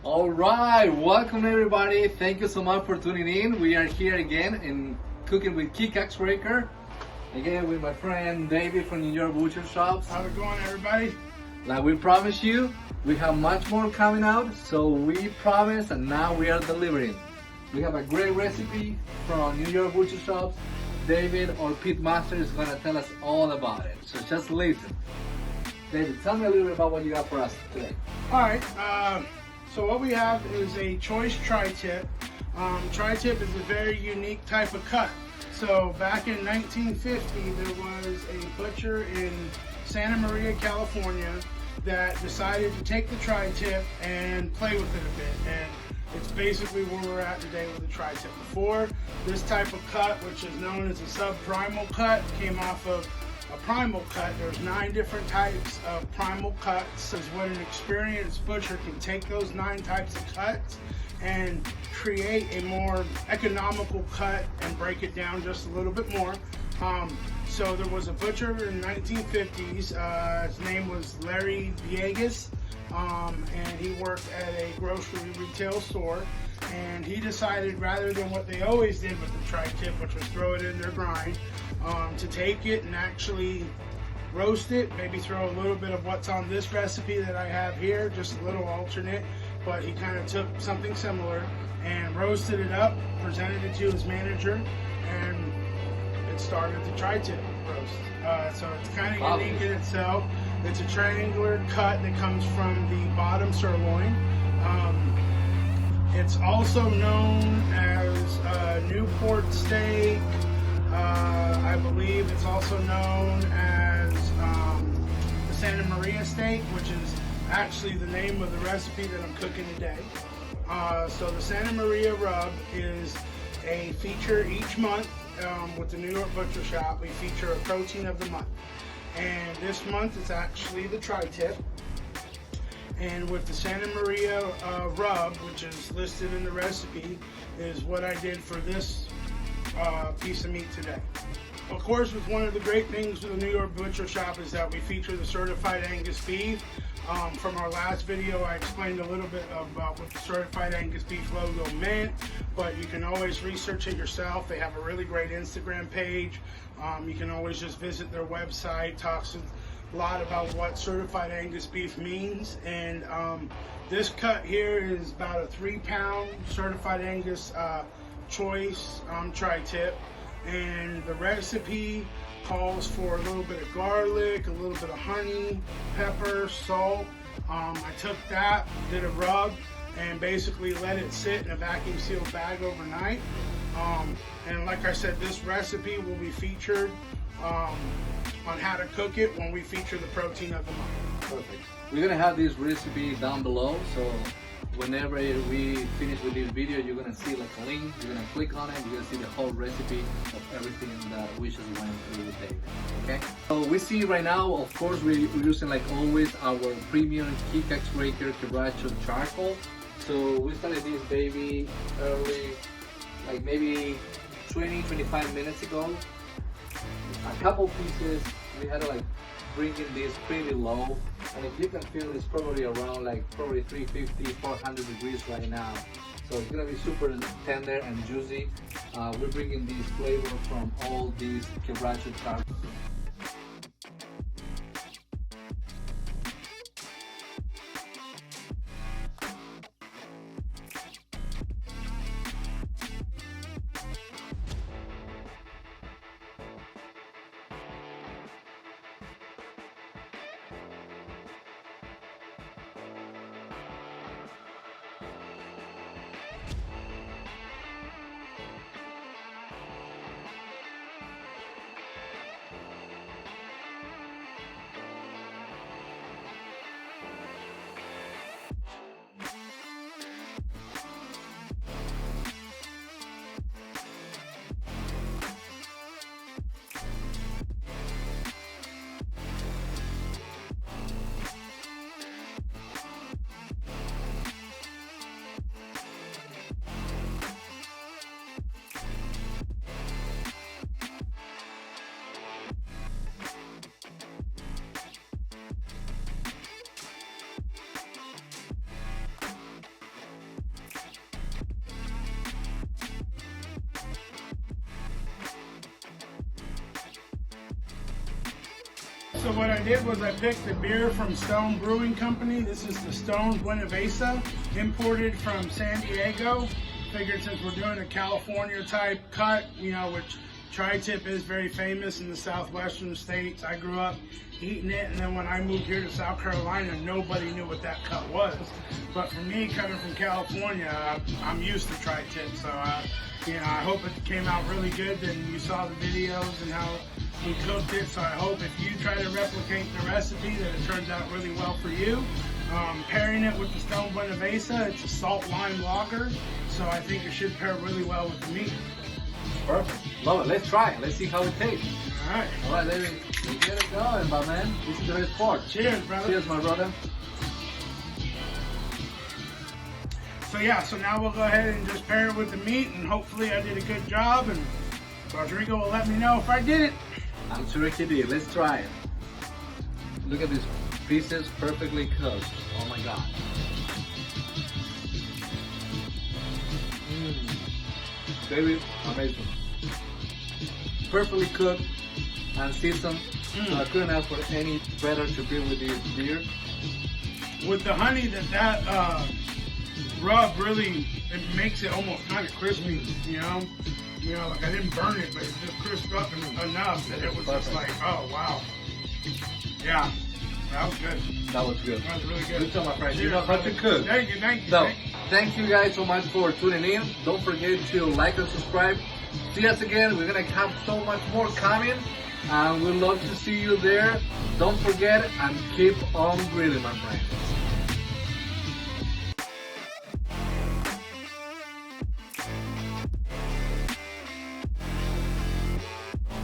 All right, welcome everybody. Thank you so much for tuning in. We are here again in cooking with Kick Axebreaker. Again with my friend David from NYButcher Shoppes. How's it going, everybody? Like we promised you, we have much more coming out. So we promised, and now we are delivering. We have a great recipe from NYButcher Shoppes. David or Pete Master is gonna tell us all about it. So just listen. David, tell me a little bit about what you got for us today. All right. So what we have is a choice tri-tip. Tri-tip is a very unique type of cut. So back in 1950, there was a butcher in Santa Maria, California, that decided to take the tri-tip and play with it a bit. And it's basically where we're at today with the tri-tip. Before, this type of cut, which is known as a subprimal cut, came off of a primal cut. There's 9 different types of primal cuts. Is what an experienced butcher can take those 9 types of cuts and create a more economical cut and break it down just a little bit more. So there was a butcher in the 1950s. His name was Larry Viegas, and he worked at a grocery retail store. And he decided, rather than what they always did with the tri-tip, which was throw it in their grind, to take it and actually roast it, maybe throw a little bit of what's on this recipe that I have here, just a little alternate, but he kind of took something similar and roasted it up, presented it to his manager, and it started the tri-tip roast. So it's kind of unique in itself. It's a triangular cut that comes from the bottom sirloin. It's also known as Newport steak. I believe it's also known as the Santa Maria steak, which is actually the name of the recipe that I'm cooking today. So the Santa Maria rub is a feature each month with the NYButcher Shoppe. We feature a protein of the month. And this month it's actually the tri-tip. And with the Santa Maria rub, which is listed in the recipe, is what I did for this piece of meat today. Of course, with one of the great things with the NYButcher Shoppe is that we feature the certified Angus beef. From our last video, I explained a little bit about what the certified Angus beef logo meant, but you can always research it yourself. They have a really great Instagram page. You can always just visit their website. Talks a lot about what certified Angus beef means. And this cut here is about a 3-pound certified Angus choice tri-tip. And the recipe calls for a little bit of garlic, a little bit of honey, pepper, salt. I took that, did a rub, and basically let it sit in a vacuum sealed bag overnight. And like I said, this recipe will be featured on how to cook it when we feature the protein of the month. Perfect. We're gonna have this recipe down below, so whenever we finish with this video, you're gonna see like a link. You're gonna click on it. You're gonna see the whole recipe of everything that we just went through today. Okay. So we see right now, of course, we're using like always our Premium KickAxebreaker Quebracho Charcoal. So we started this baby early, like maybe 20-25 minutes ago. A couple pieces. We had to like bring in this pretty low, and if you can feel, it's probably around like probably 350, 400 degrees right now. So it's gonna be super tender and juicy. We're bringing this flavor from all these Quebracho charcoal. what I did was I picked the beer from Stone Brewing Company. This is the Stone Buenavesa, imported from San Diego. Figured since we're doing a California type cut, you know, which tri-tip is very famous in the southwestern states. I grew up eating it, and then when I moved here to South Carolina, nobody knew what that cut was. But for me, coming from California, I'm used to tri-tip, so you know, I hope it came out really good. And you saw the videos and how we cooked it, so I hope if you try to replicate the recipe that it turns out really well for you. Pairing it with the Stone Buenavesa, it's a salt lime lager, so I think it should pair really well with the meat. Perfect. Love it. Let's try it. Let's see how it tastes. Alright. Alright, David. Let's get it going, my man. This is the best part. Cheers, brother. Cheers, my brother. So yeah, so now we'll go ahead and just pair it with the meat, and hopefully I did a good job, and Rodrigo will let me know if I did it. I'm sure he did. Let's try it. Look at these pieces, perfectly cooked. Oh my god. David, amazing. Perfectly cooked and seasoned. So I couldn't ask for any better to be with this beer. With the honey that rub really, it makes it almost kind of crispy, you know? You know, like I didn't burn it, but it just crisped up enough that it was just like, oh wow. Yeah, that was good. That was good. That was really good. Good job, my friend. You know how to cook. Thank you, thank you. So, thank you guys so much for tuning in. Don't forget to like and subscribe. See us again. We're going to have so much more coming. And we'd love to see you there. Don't forget and keep on grilling, my friends.